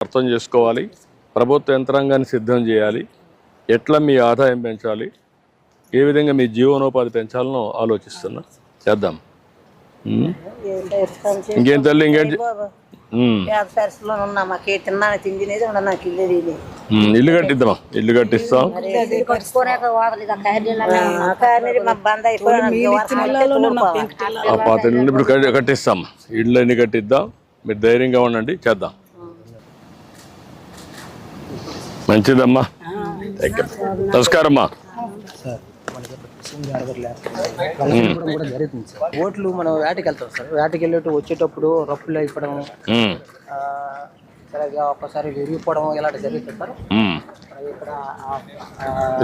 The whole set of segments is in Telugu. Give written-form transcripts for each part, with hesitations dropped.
అర్థం చేసుకోవాలి. ప్రభుత్వ యంత్రాంగాన్ని సిద్ధం చేయాలి. ఎట్లా మీ ఆదాయం పెంచాలి, ఏ విధంగా మీ జీవనోపాధి పెంచాలనో ఆలోచిస్తున్నా. చేద్దాం. ఇంకేం తల్లి, ఇంకేంటి? ఇల్లు కట్టిద్దామా? ఇల్లు కట్టిస్తాం. ఆ పాత ఇల్లు ఇప్పుడు కట్టిస్తాం. ఇళ్ళు అన్ని కట్టిద్దాం. మీరు ధైర్యంగా ఉండండి, చేద్దాం. మంచిదమ్మా. నమస్కారం అమ్మా. ఓట్లు మనం వేటకి వెళ్తాం సార్. వేటకి వెళ్ళేటప్పుడు వచ్చేటప్పుడు రప్పులు అయిపోవడం, ఒక్కసారి విరిగిపోవడం ఇలాంటి జరుగుతుంది సార్. ఇక్కడ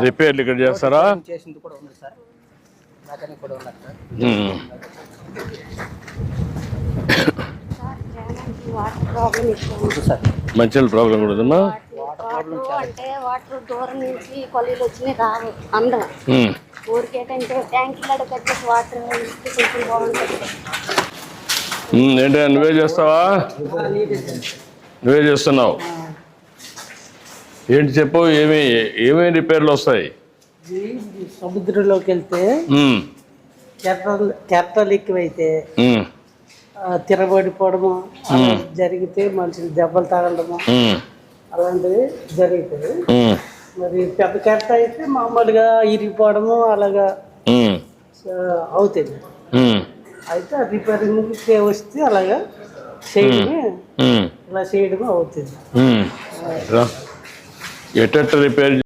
రిపేర్లు ఇక్కడ చేస్తారా? చేసింది కూడా ఉంది సార్. మెకానిక్ కూడా ఉన్నారు సార్. మంచి ప్రాబ్లం కూడా ఉందమ్మా. అంటే వాటర్ దూరం నుంచి కొలీలు వచ్చినాయి రావు అందరం ఊరికేటంటే ట్యాంకీలో కట్టేసి వాటర్ కొంచెం బాగుంటుంది. ఏంటి నువ్వే చేస్తావా? నువ్వే చేస్తున్నావు. ఏంటి చెప్పు, ఏమేమి రిపేర్లు వస్తాయి? సముద్రంలోకి వెళ్తే కెరటాలు ఎక్కువైతే తిరబడిపోవడము జరిగితే మనుషులు దెబ్బలు తగలడము అలాంటివి జరుగుతుంది. మరి పెద్ద కెరట అయితే మామూలుగా ఇరిగిపోవడము అలాగా అవుతుంది. అయితే రిపేరింగ్ వస్తే అలాగా చేయడమే ఇలా చేయడమే అవుతుంది. ఎట్ట రిపేర్